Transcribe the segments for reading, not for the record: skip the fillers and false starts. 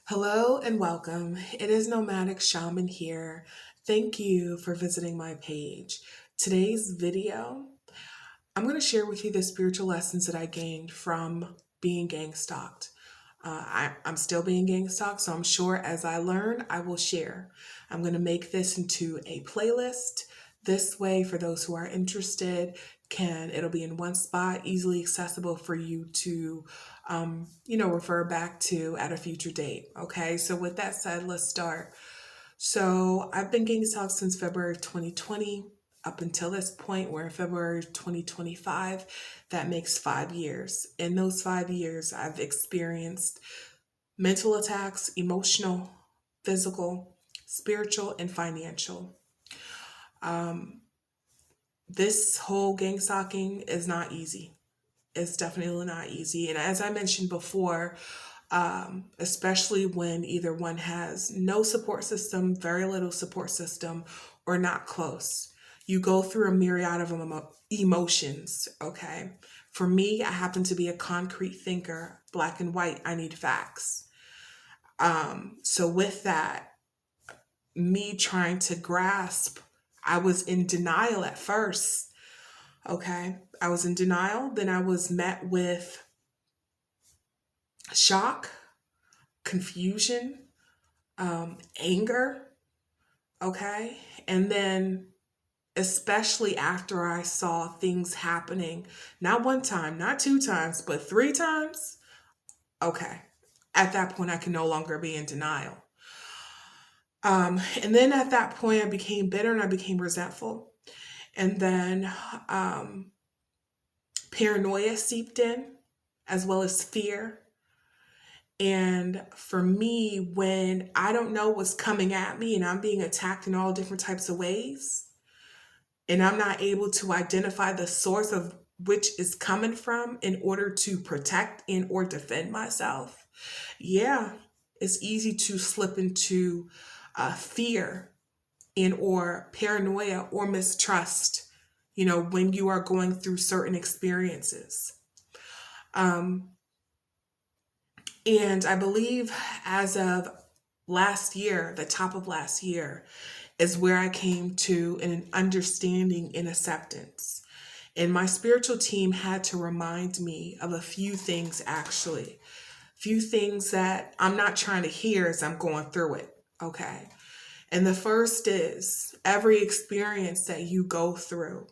Hello and welcome. It is Nomadic Shaman here. Thank you for visiting my page. Today's video, I'm going to share with you the spiritual lessons that I gained from being gang stalked. I'm still being gang stalked, so I'm sure as I learn, I will share. I'm going to make this into a playlist. This way, for those who are interested, it'll be in one spot, easily accessible for you to, refer back to at a future date. Okay, so with that said, let's start. So I've been gang stalked since February 2020 up until this point. We're in February 2025. That makes 5 years. In those 5 years, I've experienced mental attacks, emotional, physical, spiritual, and financial. Um, this whole gang stalking is not easy. It's definitely not easy. And as I mentioned before, especially when either one has no support system, very little support system, or not close. You go through a myriad of emotions, okay? For me, I happen to be a concrete thinker, black and white, I need facts. So with that, me trying to grasp, I was in denial at first, okay? I was in denial, then I was met with shock, confusion, anger, okay? And then, especially after I saw things happening, not one time, not two times, but three times, okay. At that point, I can no longer be in denial. And then at that point, I became bitter and I became resentful. And then paranoia seeped in, as well as fear. And for me, when I don't know what's coming at me and I'm being attacked in all different types of ways, and I'm not able to identify the source of which is coming from in order to protect and or defend myself, yeah, it's easy to slip into fear and or paranoia or mistrust, when you are going through certain experiences. Um, And I believe as of last year, the top of last year, is where I came to an understanding and acceptance. And my spiritual team had to remind me of a few things, actually. Few things that I'm not trying to hear as I'm going through it. Okay. And the first is every experience that you go through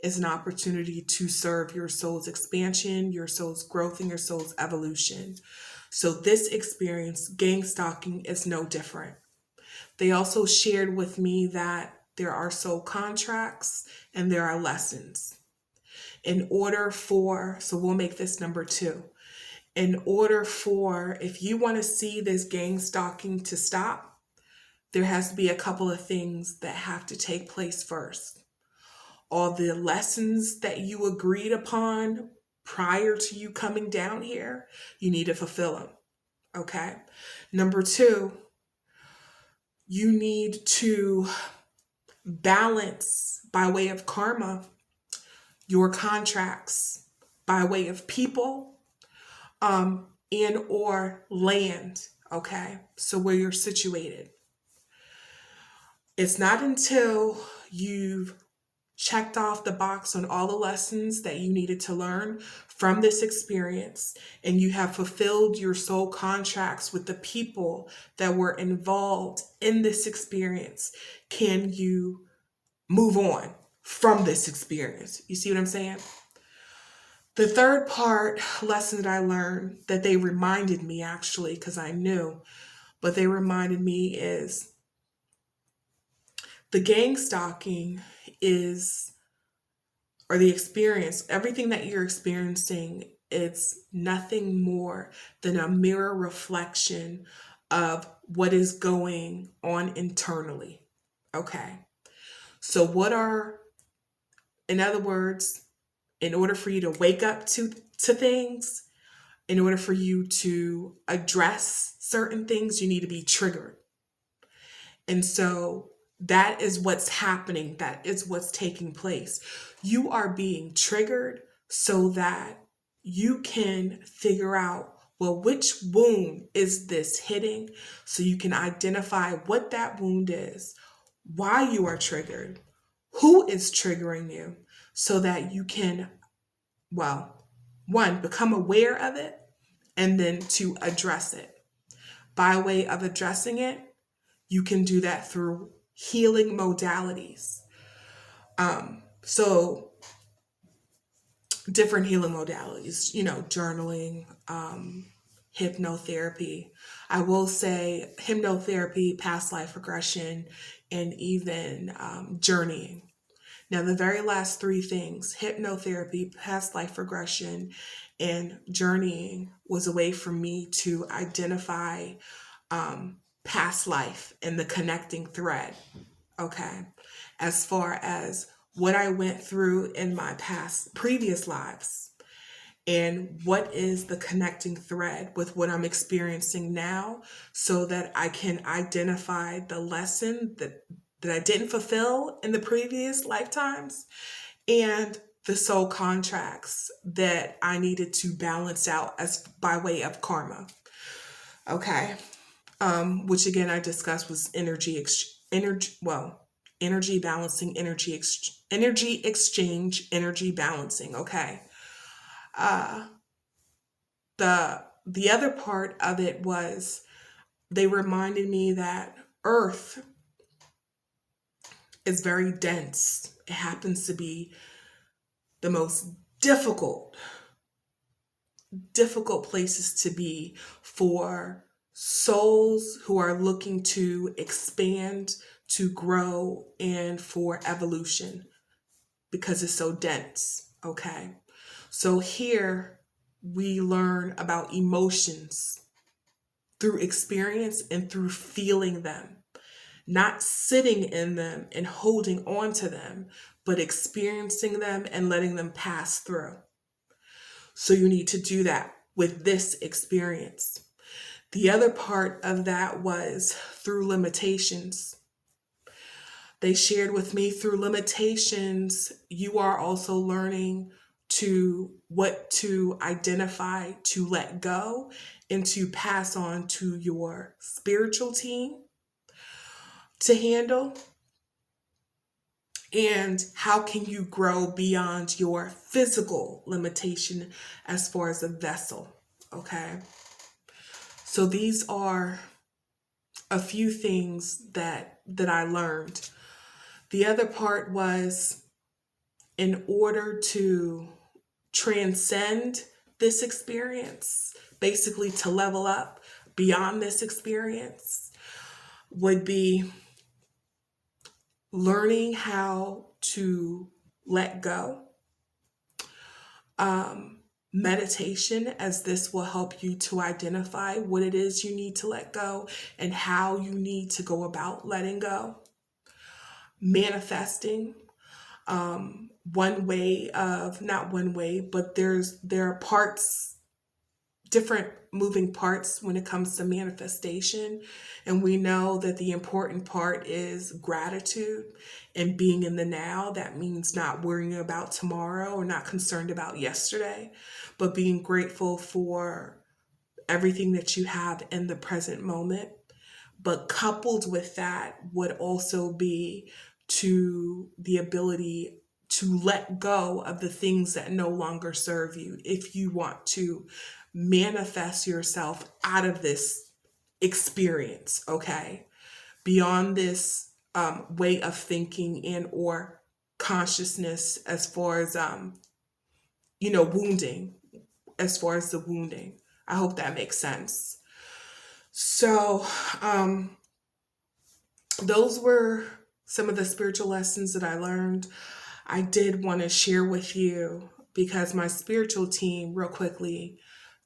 is an opportunity to serve your soul's expansion, your soul's growth, and your soul's evolution. So this experience, gang stalking, is no different. They also shared with me that there are soul contracts and there are lessons. So we'll make this number two. In order for, if you want to see this gang stalking to stop, there has to be a couple of things that have to take place first. All the lessons that you agreed upon prior to you coming down here, you need to fulfill them. Okay. Number two, you need to balance by way of karma your contracts by way of people and or land. Okay. So where you're situated. It's not until you've checked off the box on all the lessons that you needed to learn from this experience, and you have fulfilled your soul contracts with the people that were involved in this experience, can you move on from this experience. You see what I'm saying? The third lesson that I learned that they reminded me, actually, because I knew, but they reminded me, is the gang stalking is, or the experience, everything that you're experiencing, it's nothing more than a mirror reflection of what is going on internally. Okay. So in other words, in order for you to wake up to things, in order for you to address certain things, you need to be triggered. And so that is what's happening. That is what's taking place. You are being triggered so that you can figure out Well, which wound is this hitting? So you can identify what that wound is, why you are triggered, who is triggering you, so that you can, well, one, become aware of it, and then to address it. By way of addressing it, you can do that through healing modalities. So different healing modalities, journaling, hypnotherapy. I will say hypnotherapy, past life regression, and even journeying. Now, the very last three things, hypnotherapy, past life regression, and journeying, was a way for me to identify past life and the connecting thread. Okay. As far as what I went through in my previous lives, and what is the connecting thread with what I'm experiencing now, so that I can identify the lesson that I didn't fulfill in the previous lifetimes, and the soul contracts that I needed to balance out as by way of karma. Okay. Which again I discussed was energy balancing, energy exchange, energy balancing. Okay. Uh, the other part of it was they reminded me that Earth is very dense. It happens to be the most difficult places to be for souls who are looking to expand, to grow, and for evolution, because it's so dense. Okay. So here we learn about emotions through experience and through feeling them, not sitting in them and holding on to them, but experiencing them and letting them pass through. So you need to do that with this experience. The other part of that was through limitations. They shared with me through limitations, you are also learning what to identify, to let go, and to pass on to your spiritual team to handle. And how can you grow beyond your physical limitation as far as a vessel? Okay. So these are a few things that I learned. The other part was, in order to transcend this experience, basically to level up beyond this experience, would be learning how to let go. Meditation, as this will help you to identify what it is you need to let go and how you need to go about letting go. Manifesting, one way of, not one way, but there are parts, different moving parts when it comes to manifestation. And we know that the important part is gratitude and being in the now. That means not worrying about tomorrow or not concerned about yesterday, but being grateful for everything that you have in the present moment. But coupled with that would also be to the ability to let go of the things that no longer serve you if you want to manifest yourself out of this experience, okay? Beyond this way of thinking and or consciousness, as far as wounding, as far as the wounding. I hope that makes sense. So those were some of the spiritual lessons that I learned. I did want to share with you because my spiritual team, real quickly,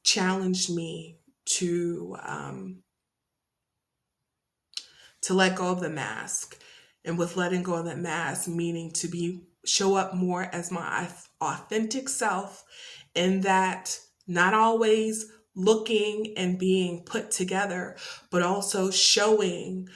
challenged me to let go of the mask. And with letting go of that mask, meaning to show up more as my authentic self, and that not always looking and being put together, but also showing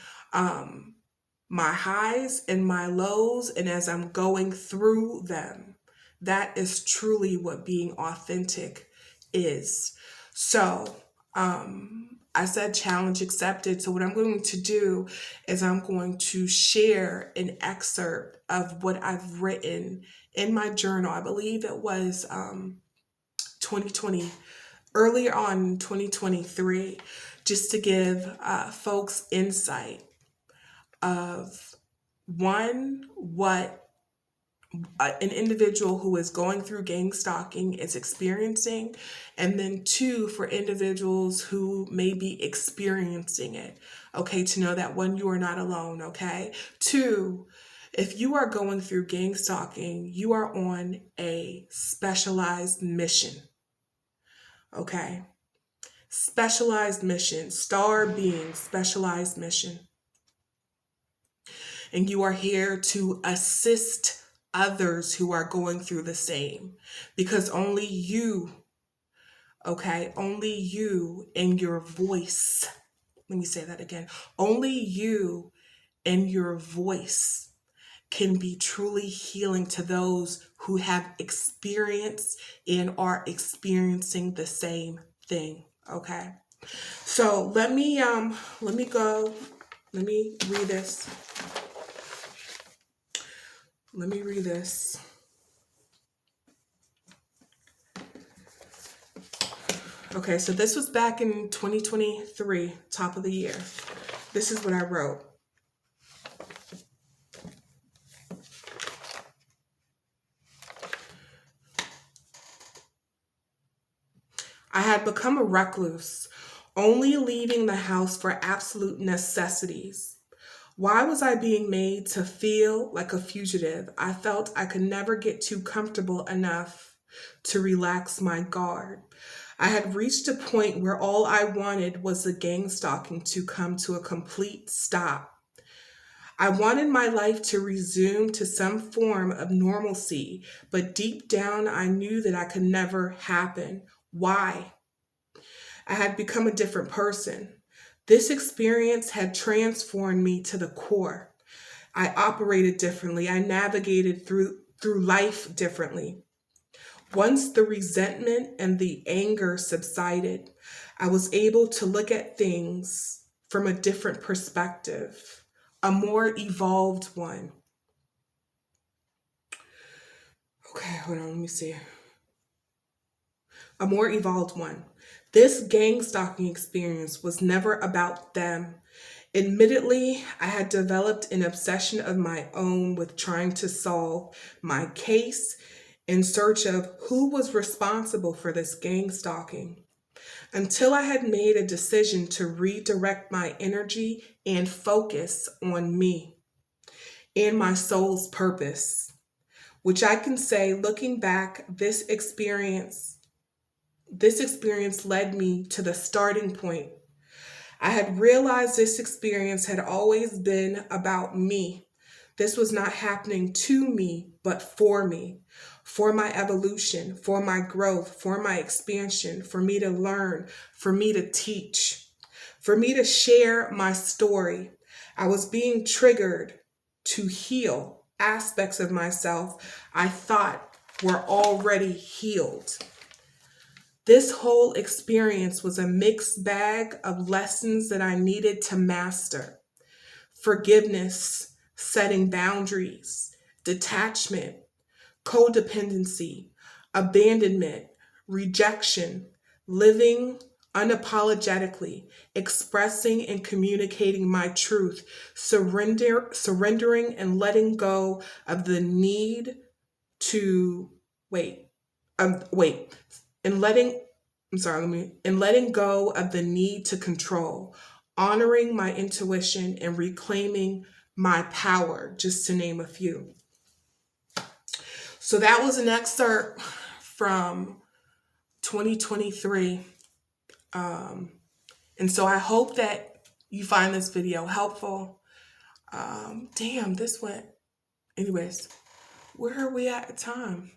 my highs and my lows, and as I'm going through them. That is truly what being authentic is. So I said challenge accepted. So what I'm going to do is I'm going to share an excerpt of what I've written in my journal. I believe it was 2020, earlier on in 2023, just to give folks insight of one, what an individual who is going through gang stalking is experiencing, and then two, for individuals who may be experiencing it. Okay, to know that one, you are not alone. Okay, two, if you are going through gang stalking, you are on a specialized mission. Okay, specialized mission, star being specialized mission. And you are here to assist others who are going through the same, because only you, okay, only you and your voice, let me say that again, only you and your voice can be truly healing to those who have experienced and are experiencing the same thing. Okay, so let me go, let me read this. Let me read this. Okay, so this was back in 2023, top of the year. This is what I wrote. I had become a recluse, only leaving the house for absolute necessities. Why was I being made to feel like a fugitive? I felt I could never get too comfortable enough to relax my guard. I had reached a point where all I wanted was the gang stalking to come to a complete stop. I wanted my life to resume to some form of normalcy, but deep down I knew that I could never happen. Why? I had become a different person. This experience had transformed me to the core. I operated differently. I navigated through life differently. Once the resentment and the anger subsided, I was able to look at things from a different perspective, a more evolved one. Okay, hold on, let me see. A more evolved one. This gang stalking experience was never about them. Admittedly, I had developed an obsession of my own with trying to solve my case in search of who was responsible for this gang stalking, until I had made a decision to redirect my energy and focus on me and my soul's purpose, which I can say, looking back, this experience led me to the starting point. I had realized this experience had always been about me. This was not happening to me, but for my evolution, for my growth, for my expansion, for me to learn, for me to teach, for me to share my story. I was being triggered to heal aspects of myself I thought were already healed. This whole experience was a mixed bag of lessons that I needed to master: forgiveness, setting boundaries, detachment, codependency, abandonment, rejection, living unapologetically, expressing and communicating my truth, surrendering and letting go of the need to wait, and letting and letting go of the need to control, honoring my intuition and reclaiming my power, just to name a few. So that was an excerpt from 2023. And so I hope that you find this video helpful. Damn, this went, anyways, where are we at time?